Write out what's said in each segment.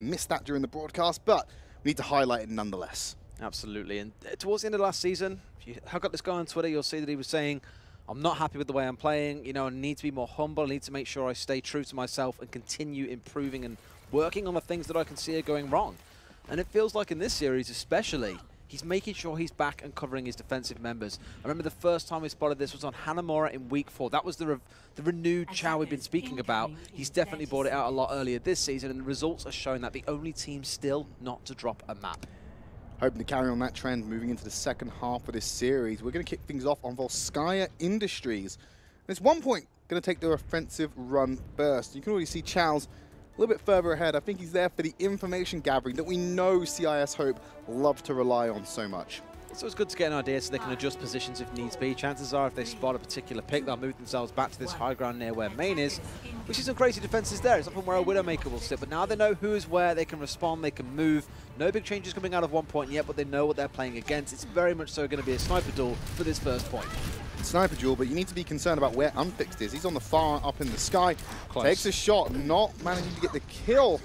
missed that during the broadcast, but we need to highlight it nonetheless. Absolutely. And towards the end of last season, if you have got this guy on Twitter, you'll see that he was saying, I'm not happy with the way I'm playing. You know, I need to be more humble. I need to make sure I stay true to myself and continue improving and working on the things that I can see are going wrong. And it feels like in this series especially, he's making sure he's back and covering his defensive members. I remember the first time we spotted this was on Hanamura in week 4. That was the renewed Chow we've been speaking about. He's definitely brought it out a lot earlier this season, and the results are showing that the only team still not to drop a map. Hoping to carry on that trend moving into the second half of this series. We're going to kick things off on Volskaya Industries. And it's One.PoinT going to take their offensive run first. You can already see Chow's a little bit further ahead. I think he's there for the information gathering that we know CIS Hope love to rely on so much. So it's good to get an idea so they can adjust positions if needs be. Chances are if they spot a particular pick, they'll move themselves back to this high ground near where main is. We see some crazy defenses there. It's often where a Widowmaker will sit, but now they know who is where, they can respond, they can move. No big changes coming out of One.PoinT yet, but they know what they're playing against. It's very much so going to be a sniper duel for this first point. Sniper duel, but you need to be concerned about where Unfixed is. He's on the far up in the sky. Close. Takes a shot, not managing to get the kill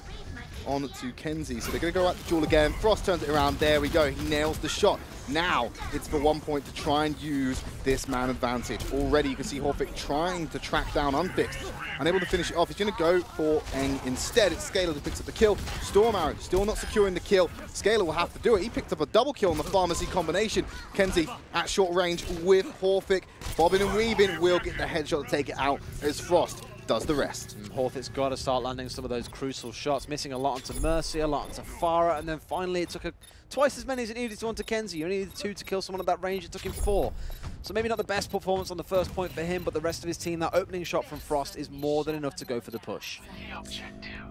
on to Kenzie. So they're going to go out to duel again. Frost turns it around. There we go. He nails the shot. Now it's for One.PoinT to try and use this man advantage. Already you can see Holt trying to track down Unfixed. Unable to finish it off. He's going to go for Eng instead. It's Scalar who picks up the kill. Storm Arrow still not securing the kill. Scalar will have to do it. He picked up a double kill on the Pharmacy combination. Kenzie at short range with Horfic. Bobbing and weaving will get the headshot to take it out as Frost does the rest. Horfit's got to start landing some of those crucial shots, missing a lot onto Mercy, a lot onto Farah, and then finally it took twice as many as it needed to onto Kenzie. You only needed 2 to kill someone at that range, it took him 4. So maybe not the best performance on the first point for him, but the rest of his team, that opening shot from Frost is more than enough to go for the push.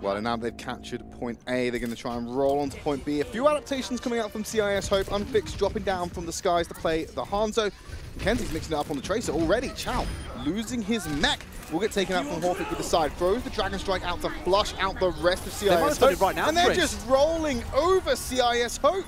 Well, and now they've captured point A, they're going to try and roll onto point B. A few adaptations coming out from CIS Hope. Unfixed dropping down from the skies to play the Hanzo. Kenzie's mixing it up on the Tracer already. Chow losing his mech. Will get taken out from Horfic with the side. Throws the Dragon Strike out to flush out the rest of CIS Hope. Right now, and they're just rolling over CIS Hope.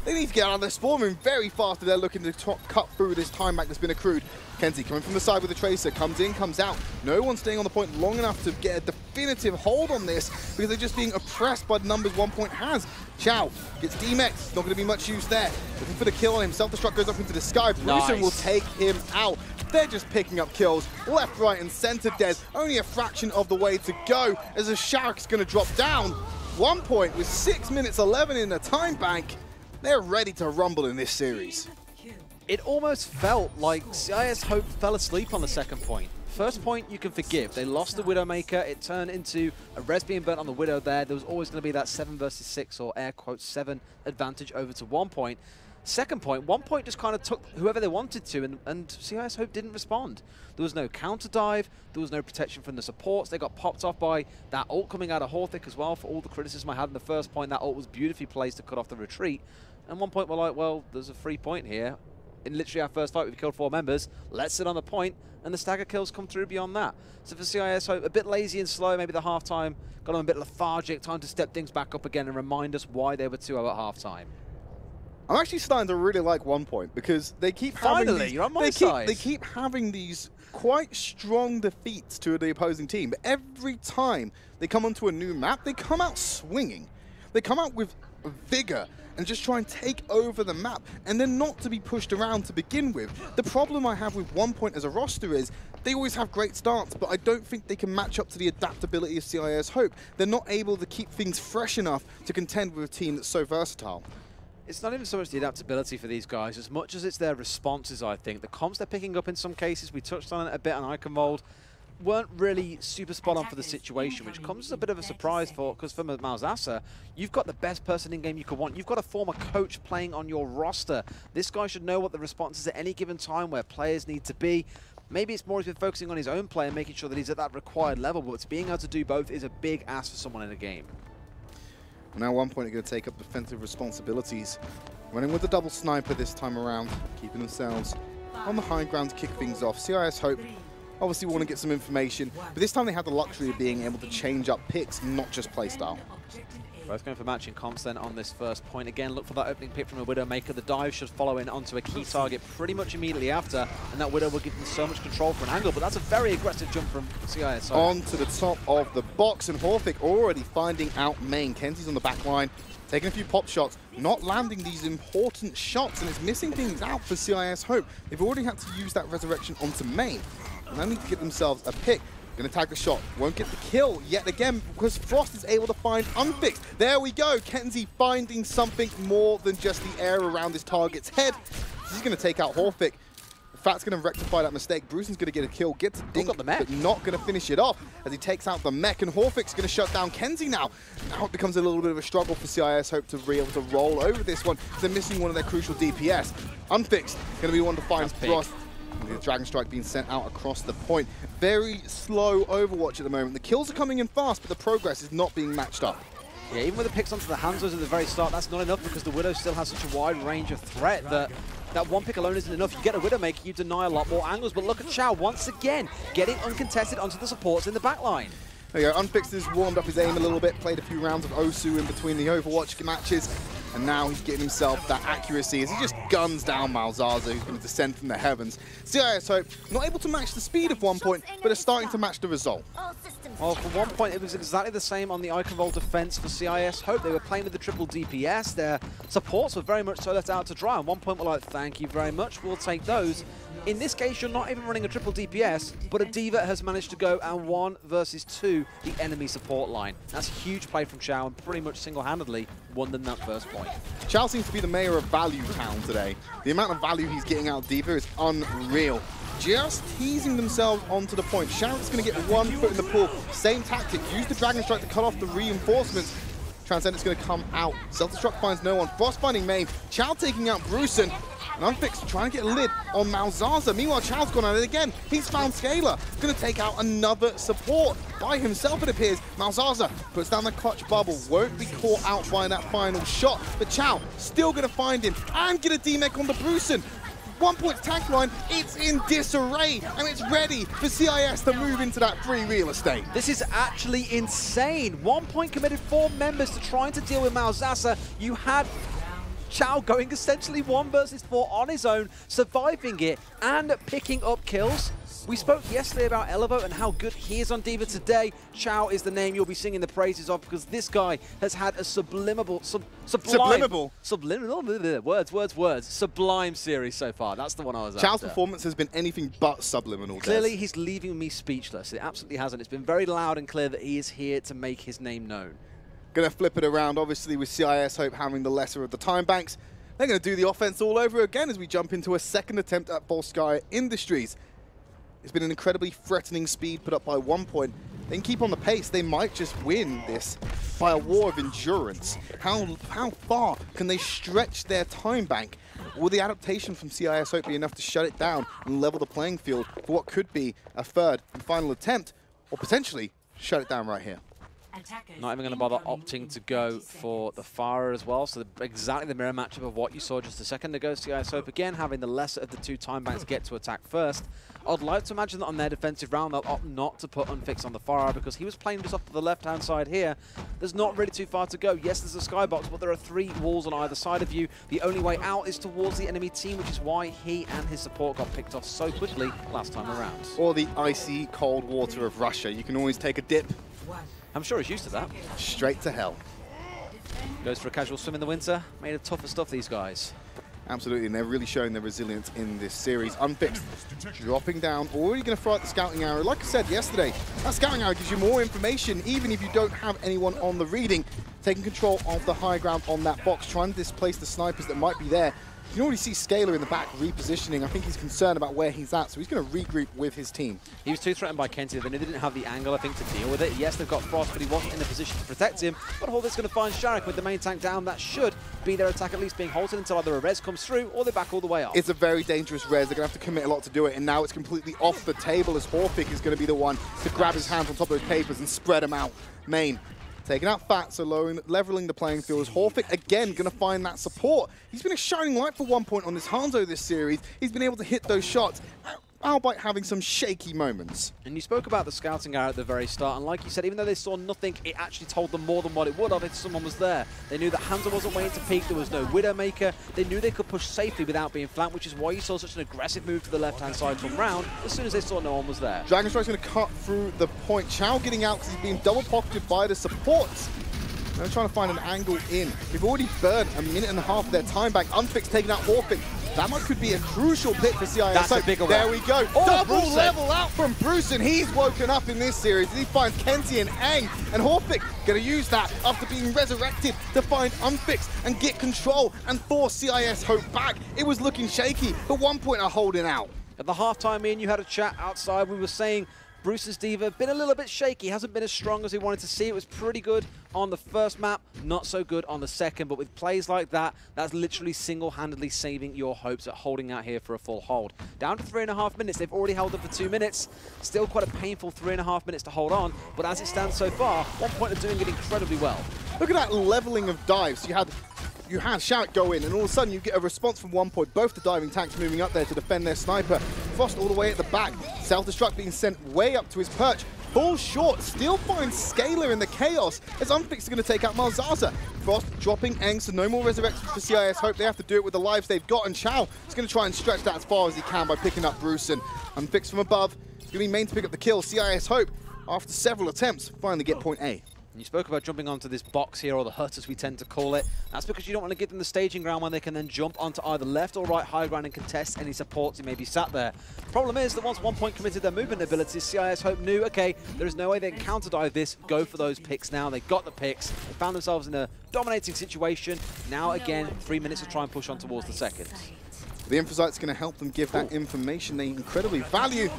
They need to get out of their spawn room very fast if they're looking to cut through this time back that's been accrued. Kenzie coming from the side with the Tracer, comes in, comes out. No one staying on the point long enough to get a definitive hold on this because they're just being oppressed by the numbers One.PoinT has. Chow gets DMX, not going to be much use there. Looking for the kill on him, self-destruct goes up into the sky. Bruiser will take him out. They're just picking up kills left, right, and center. Des only a fraction of the way to go as a Shark's going to drop down. One.PoinT with 6 minutes 11 in the time bank. They're ready to rumble in this series. It almost felt like CIS Hope fell asleep on the second point. First point you can forgive. They lost the Widowmaker. It turned into a res being burnt on the Widow there. There was always going to be that 7 versus 6 or air quotes 7 advantage over to One.PoinT. Second point, One.PoinT just kind of took whoever they wanted to, and CIS Hope didn't respond. There was no counter dive, there was no protection from the supports. They got popped off by that ult coming out of Horfic as well. For all the criticism I had in the first point, that ult was beautifully placed to cut off the retreat. And One.PoinT were like, well, there's a free point here. In literally our first fight, we've killed 4 members. Let's sit on the point, and the stagger kills come through beyond that. So for CIS Hope, a bit lazy and slow, maybe the halftime got them a bit lethargic, time to step things back up again and remind us why they were 2-0 at halftime. I'm actually starting to really like One.PoinT because they keep having these, you're on my side. They keep having these quite strong defeats to the opposing team. But every time they come onto a new map, they come out swinging. They come out with vigor and just try and take over the map, and they're not to be pushed around to begin with. The problem I have with One.PoinT as a roster is they always have great starts, but I don't think they can match up to the adaptability of CIS Hope. They're not able to keep things fresh enough to contend with a team that's so versatile. It's not even so much the adaptability for these guys as much as it's their responses, I think. The comps they're picking up in some cases, we touched on it a bit on Iconmold, weren't really super spot on for the situation, which comes as a bit of a surprise because for Malzahsa, you've got the best person in game you could want. You've got a former coach playing on your roster. This guy should know what the response is at any given time where players need to be. Maybe it's more he's been focusing on his own play and making sure that he's at that required level, but being able to do both is a big ask for someone in a game. Now One.PoinT are going to take up defensive responsibilities. Running with the double sniper this time around, keeping themselves on the high ground to kick things off. CIS Hope Obviously, we want to get some information, but this time they have the luxury of being able to change up picks, not just playstyle. Both going for matching comps then on this first point. Again, look for that opening pick from a Widowmaker. The dive should follow in onto a key target pretty much immediately after, and that Widow will give them so much control for an angle, but that's a very aggressive jump from CIS. On to the top of the box, and Horvik already finding out main. Kenzie's on the back line, taking a few pop shots, not landing these important shots, and it's missing things out for CIS Hope. They've already had to use that resurrection onto main, and they need to get themselves a pick. Gonna tag the shot, won't get the kill yet again because Frost is able to find Unfixed. There we go, Kenzie finding something more than just the air around his target's head. He's gonna take out Horvik. Fat's gonna rectify that mistake. Brewson's gonna get a kill, gets a dink, but not gonna finish it off as he takes out the mech, and Horvik's gonna shut down Kenzie now. Now it becomes a little bit of a struggle for CIS Hope to be able to roll over this one. They're missing one of their crucial DPS. Unfixed, gonna be one to find Frost. The Dragon Strike being sent out across the point. Very slow Overwatch at the moment. The kills are coming in fast, but the progress is not being matched up. Yeah, even with the picks onto the Hanzos at the very start, that's not enough because the Widow still has such a wide range of threat that one pick alone isn't enough. You get a Widowmaker, you deny a lot more angles, but look at Chow once again getting uncontested onto the supports in the back line. There you go, Unfixed has warmed up his aim a little bit, played a few rounds of Osu in between the Overwatch matches, and now he's getting himself that accuracy as he just guns down Malzaza, who's going to descend from the heavens. CIS Hope not able to match the speed of 1Point, but are starting to match the result. Well, for 1Point, it was exactly the same on the Iconvol defense for CIS Hope. They were playing with the triple DPS. Their supports were very much so left out to dry. And 1Point were like, thank you very much, we'll take those. In this case, you're not even running a triple DPS, but a D.Va has managed to go and 1 versus 2 the enemy support line. That's a huge play from Chow and pretty much single-handedly won them that first point. Chow seems to be the mayor of Value Town today. The amount of value he's getting out of D.Va is unreal. Just teasing themselves onto the point. Sharon's going to get 1 foot in the pool. Same tactic. Use the Dragon Strike to cut off the reinforcements. Transcendent's going to come out. Self-destruct finds no one. Frost finding main. Chow taking out Bruson. And Unfixed trying to get a lid on Malzaza. Meanwhile, Chow's gone at it again. He's found Scalar. Going to take out another support. By himself, it appears. Malzaza puts down the clutch bubble. Won't be caught out by that final shot. But Chow still going to find him and get a D-Mech on the Bruson. 1Point's tank line, it's in disarray, and it's ready for CIS to move into that free real estate. This is actually insane. 1Point committed 4 members to trying to deal with Malzaza. You had Chow going essentially 1 versus 4 on his own, surviving it and picking up kills. We spoke yesterday about Elevo and how good he is on D.Va today. Chow is the name you'll be singing the praises of because this guy has had a sublime series so far. That's the one I was after. Chow's performance has been anything but subliminal. Clearly, he's leaving me speechless. It absolutely hasn't. It's been very loud and clear that he is here to make his name known. Going to flip it around, obviously, with CIS Hope having the lesser of the time banks. They're going to do the offense all over again as we jump into a second attempt at False Sky Industries. It's been an incredibly threatening speed put up by 1Point. They can keep on the pace. They might just win this by a war of endurance. How far can they stretch their time bank? Will the adaptation from CIS Hope be enough to shut it down and level the playing field for what could be a third and final attempt, or potentially shut it down right here? Not even going to bother opting to go for the Fire as well. So exactly the mirror matchup of what you saw just a second ago. CIS Hope again having the lesser of the 2 time banks get to attack first. I'd like to imagine that on their defensive round they'll opt not to put Unfixed on the Fire because he was playing just off to the left-hand side here. There's not really too far to go. Yes, there's a skybox, but there are 3 walls on either side of you. The only way out is towards the enemy team, which is why he and his support got picked off so quickly last time around. Or the icy cold water of Russia. You can always take a dip. I'm sure he's used to that. Straight to hell. Goes for a casual swim in the winter. Made of tougher stuff, these guys. Absolutely, and they're really showing their resilience in this series. Unfixed, dropping down, already going to throw out the scouting arrow. Like I said yesterday, that scouting arrow gives you more information, even if you don't have anyone on the reading. Taking control of the high ground on that box, trying to displace the snipers that might be there. You can already see Scalar in the back repositioning. I think he's concerned about where he's at, so he's going to regroup with his team. He was too threatened by Kenzie. They didn't have the angle, I think, to deal with it. Yes, they've got Frost, but he wasn't in a position to protect him. But Holt is going to find Sharek with the main tank down. That should be their attack at least being halted until either a res comes through or they back all the way off. It's a very dangerous res. They're going to have to commit a lot to do it, and now it's completely off the table as Horvik is going to be the one to grab his hands on top of those papers and spread them out. Main taking out Fat, so leveling the playing field. Is Horvik again going to find that support? He's been a shining light for 1Point on this Hanzo this series. He's been able to hit those shots. albeit having some shaky moments. And you spoke about the scouting hour at the very start, and like you said, even though they saw nothing, it actually told them more than what it would have if someone was there. They knew that Hansa wasn't waiting to peek, there was no Widowmaker, they knew they could push safely without being flanked, which is why you saw such an aggressive move to the left-hand side from Round as soon as they saw no one was there. Dragon Strike's going to cut through the point. Chow getting out because he's being double-pocketed by the supports. They're trying to find an angle in. We've already burned a minute and a half of their time back. Unfixed taking out Horfik. That one could be a crucial pick for CIS. That's a bigger one. There we go. Oh, Double Bruce level out from Bruce, and he's woken up in this series. He finds Kenzie and Aang, and Horfik going to use that after being resurrected to find Unfixed and get control and force CIS Hope back. It was looking shaky, but One.PoinT are holding out. At the halftime, me and you had a chat outside. We were saying Bruce's Diva been a little bit shaky, hasn't been as strong as we wanted to see. It was pretty good on the first map, not so good on the second, but with plays like that, that's literally single-handedly saving your hopes at holding out here for a full hold. Down to 3.5 minutes, they've already held them for 2 minutes. Still quite a painful 3.5 minutes to hold on, but as it stands so far, One.PoinT are doing it incredibly well. Look at that leveling of dives. You had Shout go in, and all of a sudden you get a response from One.PoinT. Both the diving tanks moving up there to defend their sniper. Frost all the way at the back. Self-destruct being sent way up to his perch. Full short, still finds Scalar in the chaos as Unfixed are going to take out Malzaza. Frost dropping Aang, so no more resurrections for CIS Hope. They have to do it with the lives they've got, and Chow is going to try and stretch that as far as he can by picking up Bruce. And Unfixed from above. He's going to be main to pick up the kill. CIS Hope, after several attempts, finally get point A. You spoke about jumping onto this box here, or the hut as we tend to call it. That's because you don't want to give them the staging ground when they can then jump onto either left or right high ground and contest any supports who may be sat there. Problem is that once One.PoinT committed their movement abilities, CIS Hope knew, okay, there is no way they can counter dive this, go for those picks now. They got the picks, they found themselves in a dominating situation. Now again, 3 minutes to try and push on towards the second. The Infosite's going to help them give that information they incredibly value.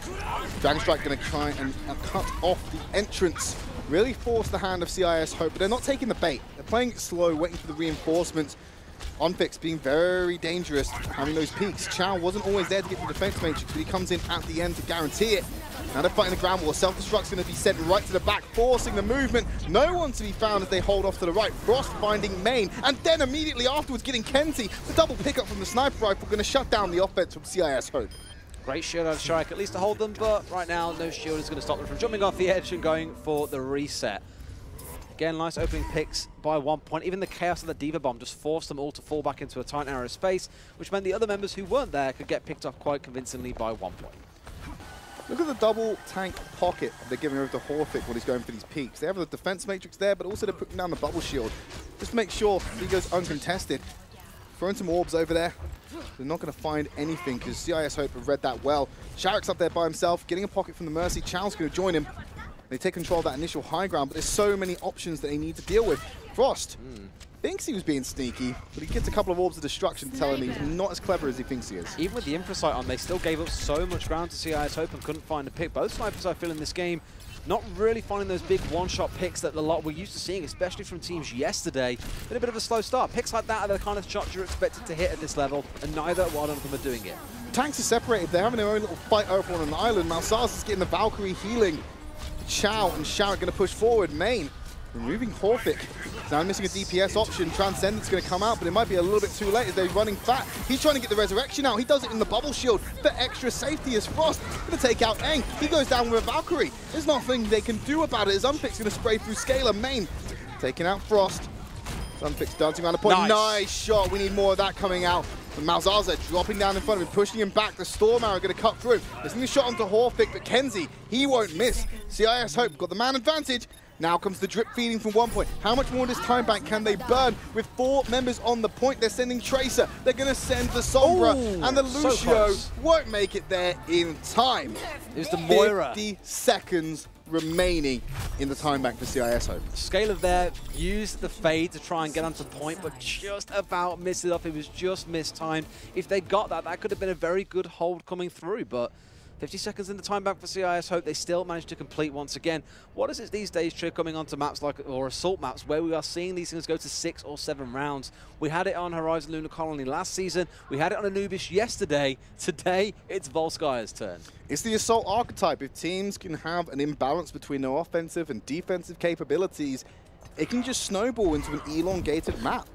Dragon Strike going to try and cut off the entrance. Really force the hand of CIS Hope, but they're not taking the bait. They're playing it slow, waiting for the reinforcements. Unfixed being very dangerous, having those peaks. Chow wasn't always there to get the defense matrix, but he comes in at the end to guarantee it. Now they're fighting the ground war. Self-destruct's going to be sent right to the back, forcing the movement. No one to be found as they hold off to the right. Frost finding Main, and then immediately afterwards getting Kenzie. The double pickup from the sniper rifle going to shut down the offense from CIS Hope. Great shield out of Strike, at least to hold them, but right now no shield is going to stop them from jumping off the edge and going for the reset. Again, nice opening picks by One.PoinT. Even the chaos of the Diva Bomb just forced them all to fall back into a tight, narrow space, which meant the other members who weren't there could get picked off quite convincingly by One.PoinT. Look at the double tank pocket they're giving over to Horfik when he's going for these peaks. They have the defense matrix there, but also they're putting down the bubble shield. Just to make sure he goes uncontested. Throwing some orbs over there. They're not going to find anything because CIS Hope have read that well. Sharik's up there by himself, getting a pocket from the Mercy. Chow's going to join him. They take control of that initial high ground, but there's so many options that they need to deal with. Frost thinks he was being sneaky, but he gets a couple of orbs of destruction telling him he's not as clever as he thinks he is. Even with the Infrasight on, they still gave up so much ground to CIS Hope and couldn't find a pick. Both snipers, I feel, in this game, not really finding those big one-shot picks that a lot we're used to seeing, especially from teams yesterday. Been a bit of a slow start. Picks like that are the kind of shots you're expected to hit at this level, and neither one of them are doing it. Tanks are separated. They're having their own little fight over on an island. Malzaz is getting the Valkyrie healing. Chow and Sharik going to push forward. Main removing Horfik. Now missing a DPS option. Transcendent's going to come out, but it might be a little bit too late as they're running fat. He's trying to get the resurrection out. He does it in the bubble shield for extra safety as Frost going to take out Aang. He goes down with a Valkyrie. There's nothing they can do about it as Unfixed going to spray through Scalar. Main taking out Frost. Unfixed dancing around the point. Nice shot. We need more of that coming out. And Malzaza dropping down in front of him, pushing him back. The Storm Arrow going to cut through. There's a shot onto Horfik, but Kenzie, he won't miss. CIS Hope got the man advantage. Now comes the drip feeding from One.PoinT. How much more of this time bank can they burn? With 4 members on the point, they're sending Tracer. They're going to send the Sombra, and the Lucio won't make it there in time. It was the Moira. 50 seconds remaining in the time bank for CIS Hope. Scalar there used the fade to try and get onto point, but just about missed it off. It was just mistimed. If they got that, that could have been a very good hold coming through, but 50 seconds in the time back for CIS Hope. They still managed to complete once again. What is it these days, Tridd, coming onto maps like, or assault maps, where we are seeing these things go to 6 or 7 rounds? We had it on Horizon Lunar Colony last season. We had it on Anubis yesterday. Today, it's Volsky's turn. It's the assault archetype. If teams can have an imbalance between their offensive and defensive capabilities, it can just snowball into an elongated map.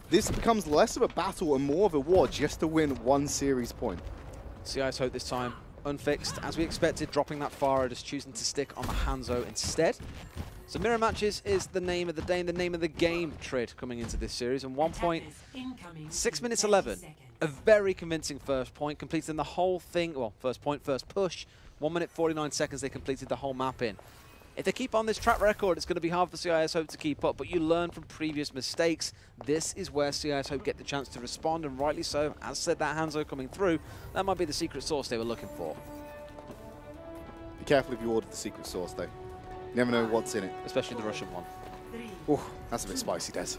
This becomes less of a battle and more of a war just to win one series point. CIS Hope this time unfixed, as we expected, dropping that Pharah, just choosing to stick on the Hanzo instead. So mirror matches is the name of the day and the name of the game, Tridd, coming into this series. And 1 point, 6 minutes 11. A very convincing first point, completing the whole thing. Well, first point, first push. 1 minute 49 seconds they completed the whole map in. If they keep on this track record, it's going to be hard for CIS Hope to keep up, but you learn from previous mistakes. This is where CIS Hope get the chance to respond, and rightly so. As said, that Hanzo coming through, that might be the secret sauce they were looking for. Be careful if you order the secret sauce, though. You never know what's in it. Especially the Russian one. Oh, that's a bit spicy, Des.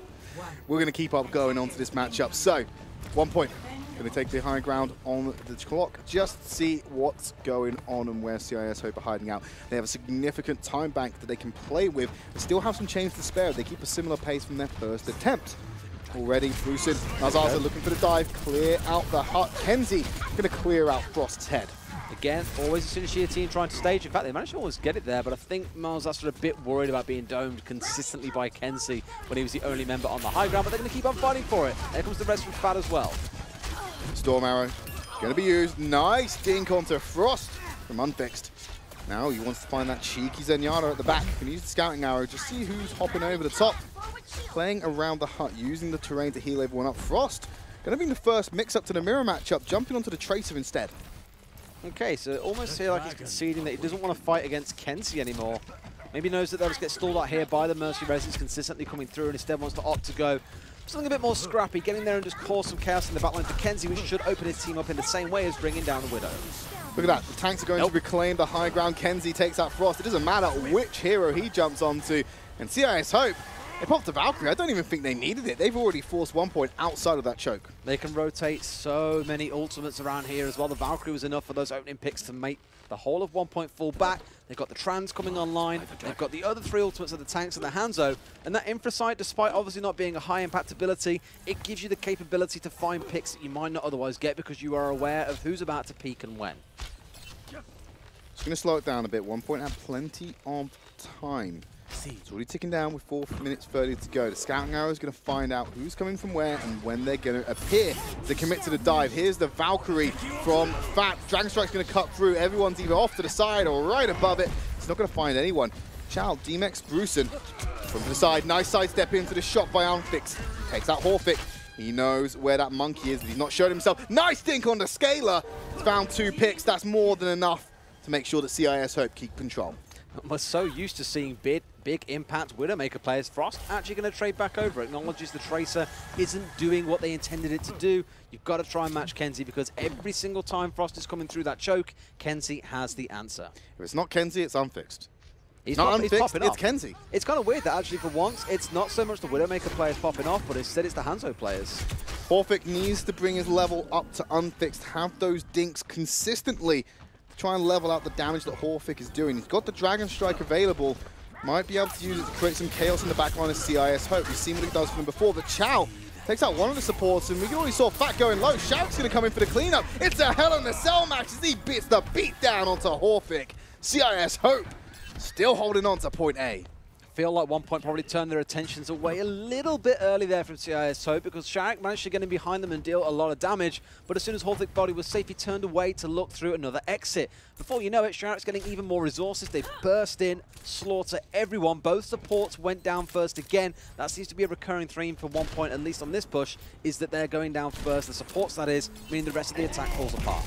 We're going to keep up going on to this matchup. So, 1 point. Going to take the high ground on the clock. Just see what's going on and where CIS Hope are hiding out. They have a significant time bank that they can play with. They still have some chains to spare. They keep a similar pace from their first attempt. Already, Brusin, Nazaza looking for the dive. Clear out the hut. Kenzie going to clear out Frost's head. Again, always a Synergy team trying to stage. In fact, they managed to always get it there, but I think Malzaster a bit worried about being domed consistently by Kenzie when he was the only member on the high ground, but they're going to keep on fighting for it. There comes the rest from Fat as well. Storm Arrow going to be used. Nice dink onto Frost from Unfixed. Now he wants to find that cheeky Zenyatta at the back. Can use the Scouting Arrow. Just see who's hopping over the top. Playing around the hut, using the terrain to heal everyone up. Frost going to be the first mix-up to the mirror matchup, jumping onto the Tracer instead. Okay, so almost feel like he's conceding that he doesn't want to fight against Kenzie anymore. Maybe knows that they'll just get stalled out here by the Mercy Resins consistently coming through, and instead wants to opt to go something a bit more scrappy, getting there and just cause some chaos in the backline for Kenzie, which should open his team up in the same way as bringing down the Widow. Look at that, the tanks are going to reclaim the high ground. Kenzie takes out Frost. It doesn't matter which hero he jumps onto. And CIS Hope, they popped the Valkyrie. I don't even think they needed it. They've already forced 1 point outside of that choke. They can rotate so many ultimates around here as well. The Valkyrie was enough for those opening picks to make the whole of 1 point fall back. They've got the Trans coming online. They've got the other 3 ultimates of the tanks and the Hanzo. And that Infrasight, despite obviously not being a high impact ability, it gives you the capability to find picks that you might not otherwise get because you are aware of who's about to peak and when. Just going to slow it down a bit. 1 point had plenty of time. It's already ticking down with 4 minutes 30 to go. The Scouting Arrow is going to find out who's coming from where and when they're going to appear to commit to the dive. Here's the Valkyrie from Fat. Dragon Strike's going to cut through. Everyone's either off to the side or right above it. It's not going to find anyone. Chow, D-Mex, Brusin from the side. Nice sidestep into the shot by Unfix. Takes out Horfic. He knows where that monkey is, but he's not showed himself. Nice dink on the Scaler. He's found 2 picks. That's more than enough to make sure that CIS Hope keep control. We're so used to seeing big impact Widowmaker players. Frost actually going to trade back over. Acknowledges the Tracer isn't doing what they intended it to do. You've got to try and match Kenzie because every single time Frost is coming through that choke, Kenzie has the answer. If it's not Kenzie, it's Unfixed. He's not Unfixed, Unfixed, it's Kenzie. It's kind of weird that actually for once, it's not so much the Widowmaker players popping off, but instead it's the Hanzo players. Horfic needs to bring his level up to Unfixed, have those dinks consistently to try and level out the damage that Horfic is doing. He's got the Dragon Strike available. Might be able to use it to create some chaos in the backline of CIS Hope. We've seen what it does for them before, but Chow takes out one of the supports, and we already saw Fat going low. Shout's going to come in for the cleanup. It's a Hell in a Cell match as he beats the beat down onto Horfic. CIS Hope still holding on to point A. Feel like 1 point probably turned their attentions away a little bit early there from CIS Hope because Sharek managed to get in behind them and deal a lot of damage, but as soon as Horfic's body was safe, he turned away to look through another exit. Before you know it, Sharek's getting even more resources. They burst in, slaughter everyone. Both supports went down first again. That seems to be a recurring theme for 1 point, at least on this push, is that they're going down first. The supports, that is, meaning the rest of the attack falls apart.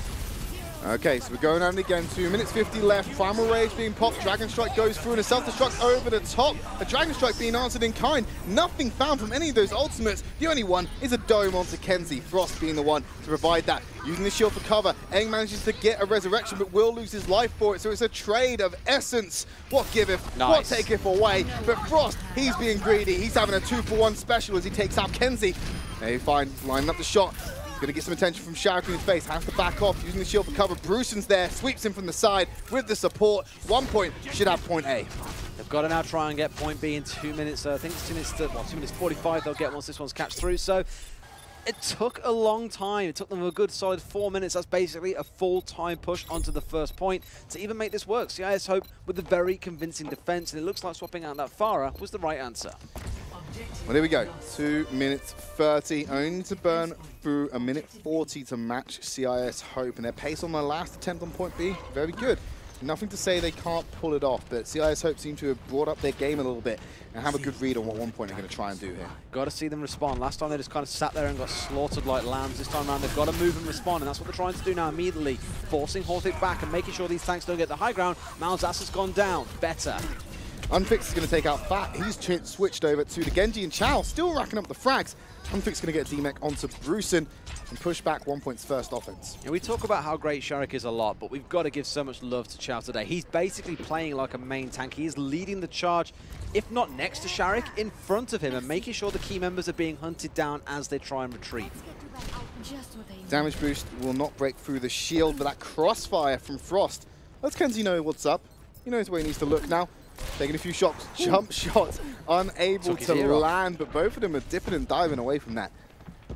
Okay, so we're going on again. 2 minutes 50 left. Primal Rage being popped. Dragon Strike goes through and a self-destruct over the top. A Dragon Strike being answered in kind. Nothing found from any of those ultimates. The only one is a dome onto Kenzie. Frost being the one to provide that. Using the shield for cover. Aang manages to get a resurrection, but will lose his life for it. So it's a trade of essence. What giveth, nice. What taketh away. But Frost, he's being greedy. He's having a 2-for-1 special as he takes out Kenzie. They find lining up the shot. Going to get some attention from Sharek in his face. Has to back off, using the shield for cover. Brusin's there, sweeps him from the side with the support. 1 point, should have point A. They've got to now try and get point B in 2 minutes. I think it's 2 minutes, 2 minutes 45 they'll get once this one's catched through. So it took a long time. It took them a good solid 4 minutes. That's basically a full-time push onto the first point to even make this work. CIS Hope with a very convincing defense, and it looks like swapping out that Pharah was the right answer. Well, there we go. 2 minutes 30. Only to burn through 1 minute 40 to match CIS Hope. And their pace on their last attempt on point B, very good. Nothing to say they can't pull it off, but CIS Hope seem to have brought up their game a little bit and have a good read on what ONE.PoinT are going to try and do here. Got to see them respond. Last time they just kind of sat there and got slaughtered like lambs. This time around they've got to move and respond, and that's what they're trying to do now immediately. Forcing Holt back and making sure these tanks don't get the high ground. Malzahn has gone down. Better. Unfix is going to take out Fat. He's switched over to the Genji, and Chow still racking up the frags. Unfix is going to get D-Mech onto Brucin and push back ONE.PoinT's first offense. Yeah, we talk about how great Sharek is a lot, but we've got to give so much love to Chow today. He's basically playing like a main tank. He is leading the charge, if not next to Sharek, in front of him, and making sure the key members are being hunted down as they try and retreat. Damage boost will not break through the shield, but that crossfire from Frost lets Kenzie know what's up. He knows where he needs to look now. Taking a few shots, jump shots, unable to land, but both of them are dipping and diving away from that.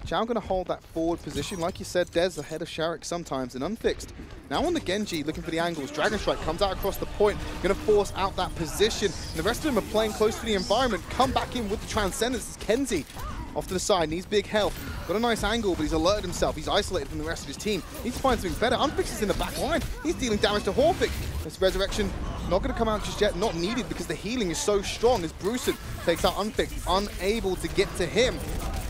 Chow going to hold that forward position. Like you said, Dez ahead of Sharek sometimes and Unfixed. Now on the Genji, looking for the angles. Dragon Strike comes out across the point, going to force out that position. And the rest of them are playing close to the environment. Come back in with the Transcendence. It's Kenzie off to the side, needs big health. Got a nice angle, but he's alerted himself. He's isolated from the rest of his team. Needs to find something better. Unfixed is in the back line. He's dealing damage to Horfik. This Resurrection not going to come out just yet, not needed because the healing is so strong as Brucin takes out Unfixed, unable to get to him.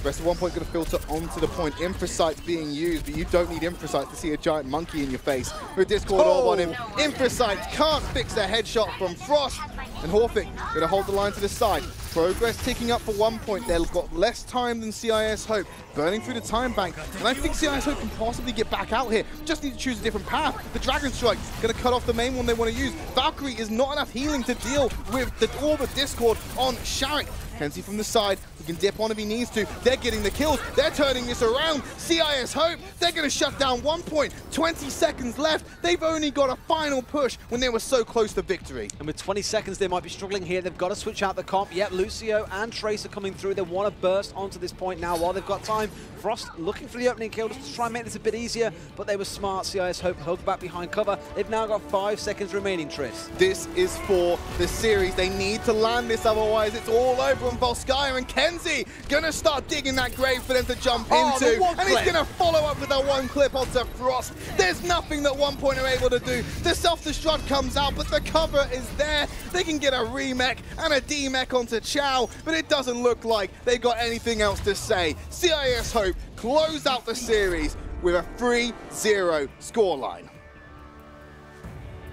Rest of ONE.PoinT going to filter onto the point. Infrasight's being used, but you don't need Infrasight to see a giant monkey in your face. With Discord orb on him, Infrasight can't fix a headshot from Frost. And Horfik going to hold the line to the side. Progress ticking up for ONE.PoinT. They've got less time than CIS Hope, burning through the time bank. And I think CIS Hope can possibly get back out here. Just need to choose a different path. The Dragon Strike going to cut off the main one they want to use. Valkyrie is not enough healing to deal with the Orb of Discord on Sharek. Kenzie from the side, he can dip on if he needs to. They're getting the kills, they're turning this around. CIS Hope, they're going to shut down ONE.PoinT. 20 seconds left. They've only got a final push when they were so close to victory. And with 20 seconds, they might be struggling here. They've got to switch out the comp. Yep, Lucio and Trace are coming through. They want to burst onto this point now while they've got time. Frost looking for the opening kill just to try and make this a bit easier, but they were smart. CIS Hope hugged back behind cover. They've now got 5 seconds remaining, Triss. This is for the series. They need to land this, otherwise it's all over on Volskaya. And Kenzie gonna start digging that grave for them to jump into. And he's gonna follow up with that one clip onto Frost. There's nothing that ONE.PoinT are able to do. The self-destruct comes out, but the cover is there. They can get a remech and a D-mech onto Chow, but it doesn't look like they've got anything else to say. CIS Hope close out the series with a 3-0 scoreline.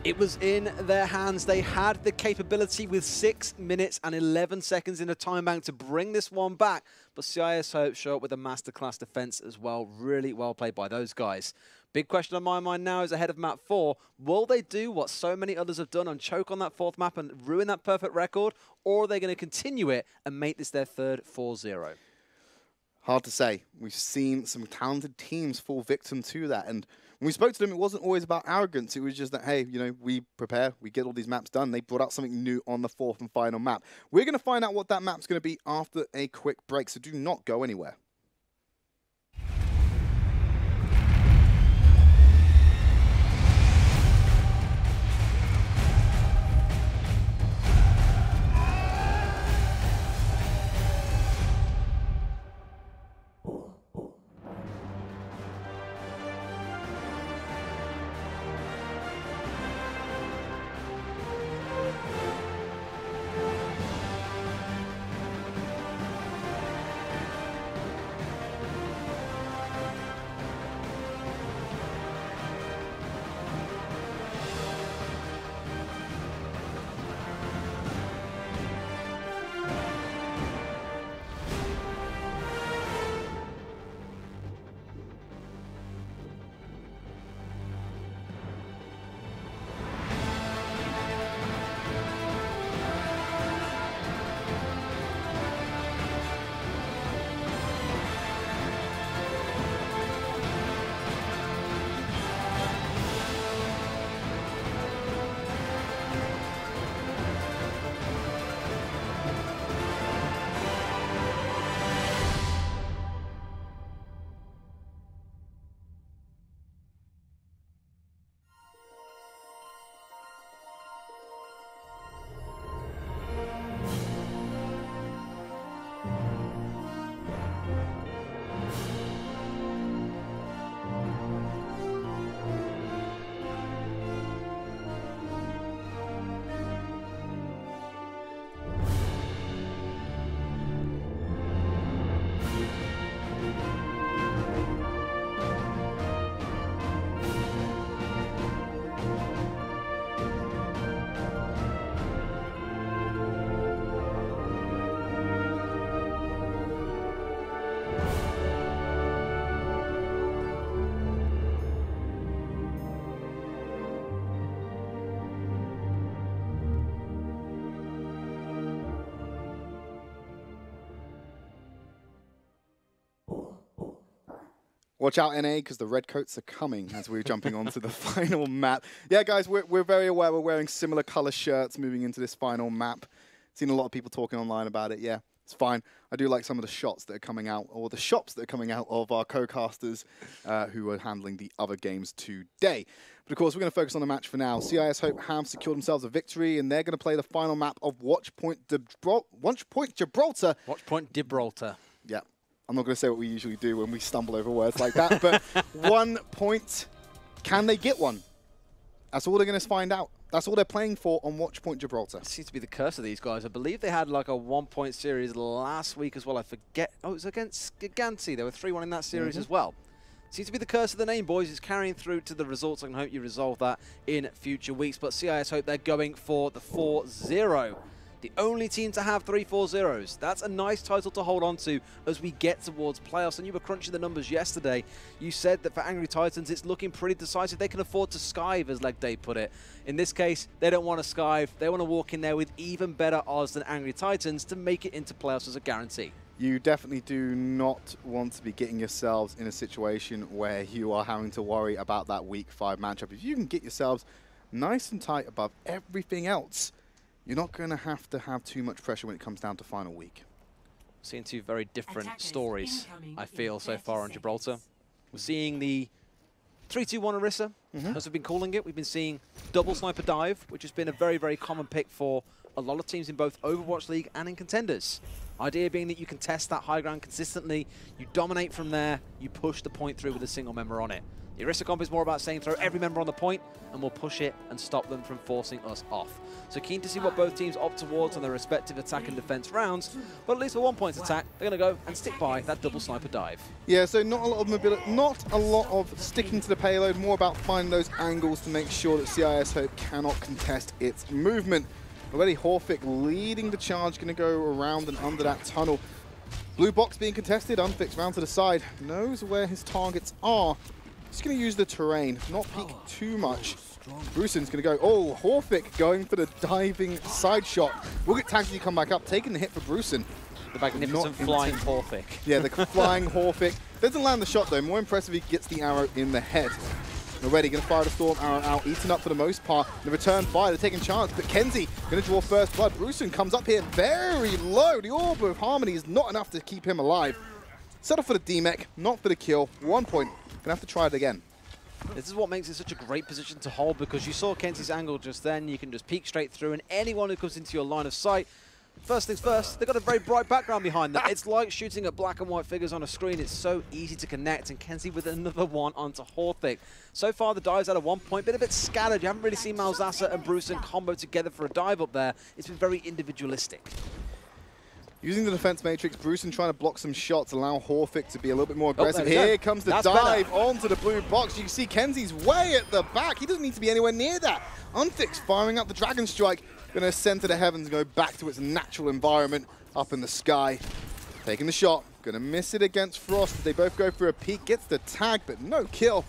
It was in their hands. They had the capability with 6 minutes and 11 seconds in a time bank to bring this one back. But CIS Hope show up with a masterclass defense as well. Really well played by those guys. Big question on my mind now is ahead of map 4. Will they do what so many others have done and choke on that 4th map and ruin that perfect record? Or are they going to continue it and make this their third 4-0? Hard to say. We've seen some talented teams fall victim to that. And when we spoke to them, it wasn't always about arrogance. It was just that, hey, you know, we prepare, we get all these maps done. They brought out something new on the 4th and final map. We're going to find out what that map's going to be after a quick break, so do not go anywhere. Watch out, NA, because the redcoats are coming as we're jumping onto the final map. Yeah, guys, we're very aware we're wearing similar color shirts moving into this final map. Seen a lot of people talking online about it. Yeah, it's fine. I do like some of the shots that are coming out, or the shops that are coming out of our co-casters who are handling the other games today. But of course, we're going to focus on the match for now. CIS Hope have secured themselves a victory, and they're going to play the final map of One.PoinT Gibraltar. One.PoinT Gibraltar. Yeah. I'm not going to say what we usually do when we stumble over words like that, but One.PoinT, can they get one? That's all they're going to find out. That's all they're playing for on One.PoinT Gibraltar. It seems to be the curse of these guys. I believe they had like a One.PoinT series last week as well. I forget. Oh, it was against Giganti. They were 3-1 in that series as well. Seems to be the curse of the name, boys. It's carrying through to the results. I can hope you resolve that in future weeks. But CIS Hope they're going for the 4-0. The only team to have 3 4-0s. That's a nice title to hold on to as we get towards playoffs. And you were crunching the numbers yesterday. You said that for Angry Titans, it's looking pretty decisive. They can afford to skive, as Legday put it. In this case, they don't want to skive. They want to walk in there with even better odds than Angry Titans to make it into playoffs as a guarantee. You definitely do not want to be getting yourselves in a situation where you are having to worry about that Week 5 matchup. If you can get yourselves nice and tight above everything else, you're not going to have too much pressure when it comes down to final week. Seeing two very different stories, I feel, so far on Gibraltar. We're seeing the 3-2-1 Orisa, as we've been calling it. We've been seeing double sniper dive, which has been a very, very common pick for a lot of teams in both Overwatch League and in Contenders. Idea being that you can test that high ground consistently, you dominate from there, you push the point through with a single member on it. The Orisa comp is more about saying throw every member on the point and we'll push it and stop them from forcing us off. So keen to see what both teams opt towards on their respective attack and defense rounds, but at least for One.PoinT's attack, they're going to go and stick by that double sniper dive. Yeah, so not a lot of mobility, not a lot of sticking to the payload, more about finding those angles to make sure that CIS Hope cannot contest its movement. Already Horfic leading the charge, going to go around and under that tunnel. Blue box being contested, Unfix round to the side, knows where his targets are. Just going to use the terrain, not peek too much. Bruson's going to go, oh, Horfic going for the diving side shot. We'll get tagged as you come back up, taking the hit for Bruson. The magnificent flying Horfic. Yeah, the flying Horfic. Doesn't land the shot though, more impressive he gets the arrow in the head. Already going to fire the Storm arrow out, eaten up for the most part. The return fire, they're taking chance, but Kenzie going to draw first blood. Bruson comes up here very low. The Orb of Harmony is not enough to keep him alive. Settle for the D-Mech, not for the kill. 1 point, going to have to try it again. This is what makes it such a great position to hold, because you saw Kenzie's angle just then. You can just peek straight through, and anyone who comes into your line of sight, first things first, they've got a very bright background behind them. It's like shooting at black and white figures on a screen. It's so easy to connect, and Kenzie with another one onto Horfic. So far, the dives out of 1 point, been a bit scattered. You haven't really seen Malzasa and Bruson combo together for a dive up there. It's been very individualistic. Using the defense matrix, Bruson trying to block some shots, allow Horfic to be a little bit more aggressive. Here comes the dive onto the blue box. You can see Kenzie's way at the back. He doesn't need to be anywhere near that. Unfix firing up the Dragon Strike. Going to ascend to the heavens and go back to its natural environment up in the sky. Taking the shot. Going to miss it against Frost. They both go for a peek. Gets the tag, but no kill.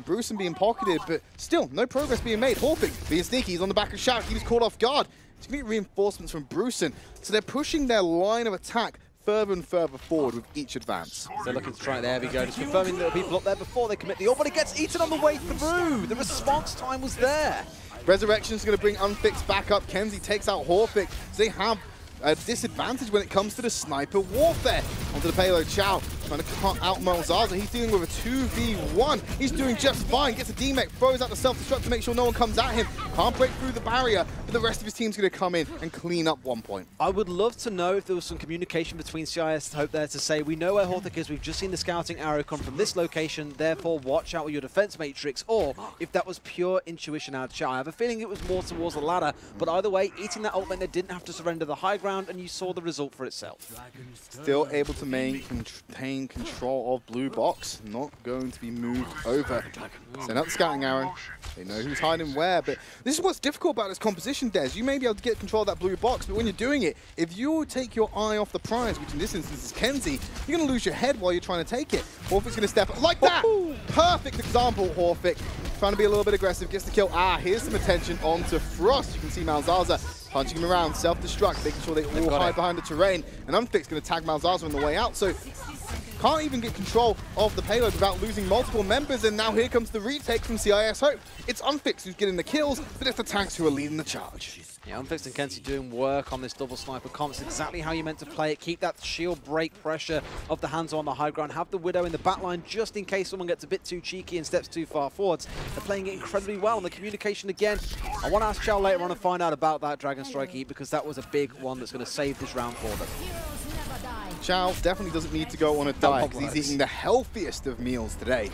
Bruson being pocketed, but still no progress being made. Horfic being sneaky. He's on the back of Shout. He was caught off guard. He's going to get reinforcements from Bruson. So they're pushing their line of attack further and further forward with each advance. They're looking to try it. There we go. Just confirming little people up there before they commit the orb, but it gets eaten on the way through. The response time was there. Resurrection's going to bring Unfix back up. Kenzie takes out Horfic. So they have a disadvantage when it comes to the sniper warfare. Onto the payload, Chow trying to cut out Malzasa. He's dealing with a 2v1. He's doing just fine. Gets a D-Mech, throws out the self-destruct to make sure no one comes at him. Can't break through the barrier, but the rest of his team's going to come in and clean up 1 point. I would love to know if there was some communication between CIS and Hope there to say, we know where Horfic is, we've just seen the scouting arrow come from this location, therefore watch out with your defense matrix, or if that was pure intuition out of Chow. I have a feeling it was more towards the latter, but either way, eating that ult meant they didn't have to surrender the high ground, and you saw the result for itself. Still able to maintain control of blue box, not going to be moved over. Send out the scouting arrow. They know who's hiding where, but this is what's difficult about this composition, Des. You may be able to get control of that blue box, but when you're doing it, if you take your eye off the prize, which in this instance is Kenzie, you're going to lose your head while you're trying to take it. Horfic's going to step up like that. Perfect example, Horfic. Trying to be a little bit aggressive, gets the kill. Here's some attention onto Frost. You can see Malzasa punching him around, self-destruct, making sure they all hide behind the terrain. And Unfix going to tag Malzasa on the way out. So can't even get control of the payload without losing multiple members, and now here comes the retake from CIS Hope. It's Unfixed who's getting the kills, but it's the tanks who are leading the charge. Yeah, Unfixed and Kenzie doing work on this double sniper comp. It's exactly how you meant to play it. Keep that shield break pressure of the hands on the high ground. Have the Widow in the back line just in case someone gets a bit too cheeky and steps too far forwards. They're playing it incredibly well. And the communication again, I want to ask Chow later on to find out about that Dragon Strike heat, because that was a big one that's going to save this round for them. Chow definitely doesn't need to go on a diet because he's eating the healthiest of meals today.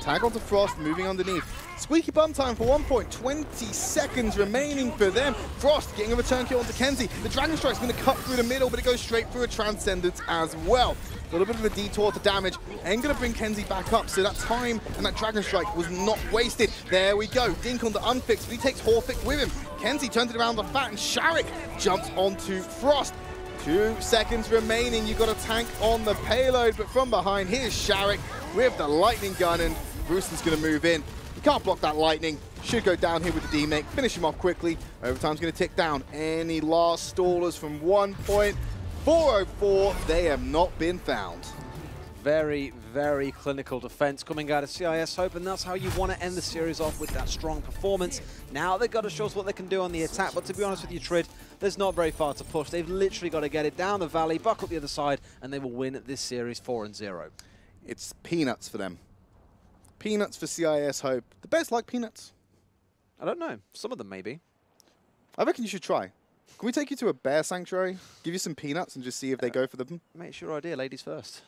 Tag onto Frost, moving underneath. Squeaky bum time for 1 point, 20 seconds remaining for them. Frost getting a return kill onto Kenzie. The Dragon Strike's going to cut through the middle, but it goes straight through a Transcendence as well. A little bit of a detour to damage, and going to bring Kenzie back up, so that time and that Dragon Strike was not wasted. There we go, Dink onto Unfixed, but he takes Horfik with him. Kenzie turns it around the fat, and Sharek jumps onto Frost. 2 seconds remaining, you've got a tank on the payload, but from behind, here's Sharek with the lightning gun, and Rooston's going to move in. He can't block that lightning. Should go down here with the D-make, finish him off quickly. Overtime's going to tick down. Any last stallers from 1 point? 404, they have not been found. Very, very clinical defense coming out of CIS Hope, and that's how you want to end the series off, with that strong performance. Now they've got to show us what they can do on the attack, but to be honest with you, Tridd, there's not very far to push. They've literally got to get it down the valley, buck up the other side, and they will win this series 4-0. It's peanuts for them. Peanuts for CIS Hope. The best like peanuts? I don't know. Some of them maybe. I reckon you should try. Can we take you to a bear sanctuary, give you some peanuts, and just see if they go for them? Mate, it's your idea. Ladies first.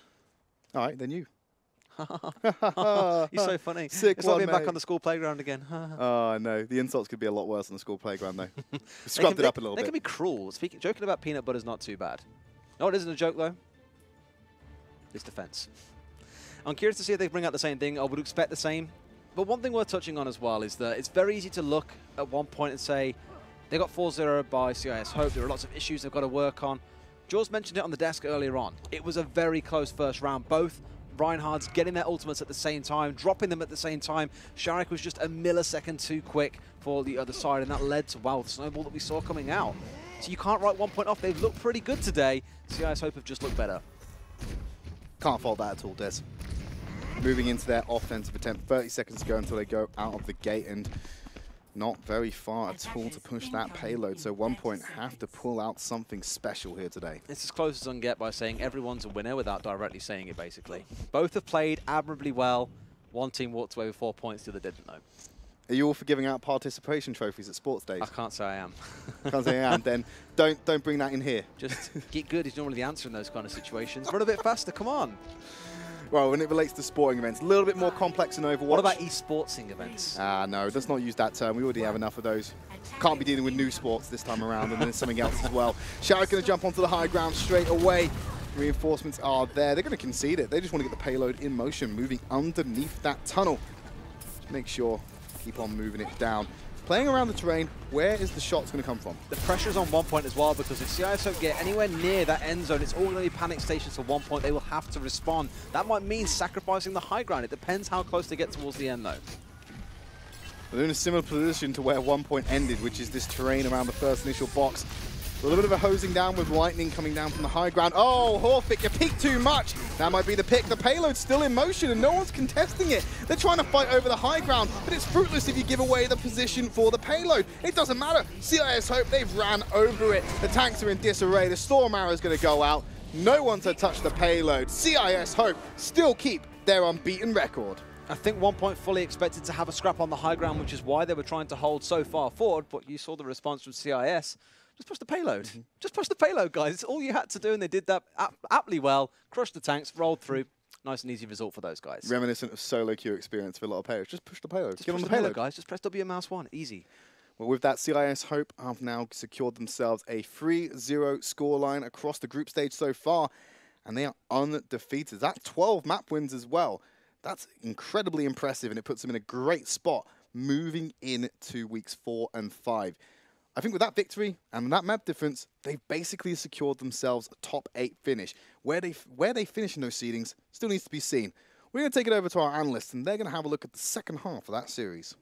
All right, then you. You're so funny. Sick it's one, like being mate. back on the school playground again. Oh, no. The insults could be a lot worse on the school playground, though. We scrubbed it up a little bit. They can be cruel. Joking about peanut butter is not too bad. No, it isn't a joke, though. It's defense. I'm curious to see if they bring out the same thing. I would expect the same. But one thing worth touching on as well is that it's very easy to look at 1 point and say, they got 4-0 by CIS Hope. There are lots of issues they've got to work on. Jaws mentioned it on the desk earlier on. It was a very close first round. Both Reinhardt's getting their ultimates at the same time, dropping them at the same time. Sharek was just a millisecond too quick for the other side, and that led to, wow, the snowball that we saw coming out. So you can't write 1 point off. They've looked pretty good today. CIS Hope have just looked better. Can't fault that at all, Des. Moving into their offensive attempt. 30 seconds to go until they go out of the gate, and not very far at all to push that payload. So 1 point have to pull out something special here today. It's as close as I can get by saying everyone's a winner without directly saying it, basically. Both have played admirably well. One team walked away with 4 points, the other didn't, though. Are you all for giving out participation trophies at sports days? I can't say I am. Can't say I am. Then don't bring that in here. Just get good is normally the answer in those kind of situations. Run a bit faster, come on. Well, when it relates to sporting events, a little bit more complex in Overwatch. What about esportsing events? No, let's not use that term. We already have enough of those. Can't be dealing with new sports this time around, and then something else as well. Sharek going to jump onto the high ground straight away. Reinforcements are there. They're going to concede it. They just want to get the payload in motion, moving underneath that tunnel. Just make sure, keep on moving it down. Playing around the terrain, where is the shots going to come from? The pressure's on 1 point as well, because if CIS don't get anywhere near that end zone, it's all going to be panic stations for 1 point. They will have to respond. That might mean sacrificing the high ground. It depends how close they get towards the end, though. They're in a similar position to where 1 point ended, which is this terrain around the first initial box. A little bit of a hosing down with lightning coming down from the high ground. Oh, Horfik, you peeked too much. That might be the pick. The payload's still in motion and no one's contesting it. They're trying to fight over the high ground, but it's fruitless if you give away the position for the payload. It doesn't matter. CIS Hope, they've ran over it. The tanks are in disarray. The Storm Arrow is going to go out. No one to touch the payload. CIS Hope still keep their unbeaten record. I think 1 point fully expected to have a scrap on the high ground, which is why they were trying to hold so far forward, but you saw the response from CIS. Just push the payload. Just push the payload, guys. It's all you had to do, and they did that aptly well. Crushed the tanks, rolled through. Nice and easy result for those guys. Reminiscent of solo queue experience for a lot of players. Just push the payload. Just Get push on the payload, payload, guys. Just press W mouse 1. Easy. Well, with that, CIS Hope have now secured themselves a 3-0 scoreline across the group stage so far, and they are undefeated. That's 12 map wins as well. That's incredibly impressive, and it puts them in a great spot moving into weeks 4 and 5. I think with that victory and that map difference, they've basically secured themselves a top 8 finish. Where they finish in those seedings still needs to be seen. We're going to take it over to our analysts, and they're going to have a look at the second half of that series.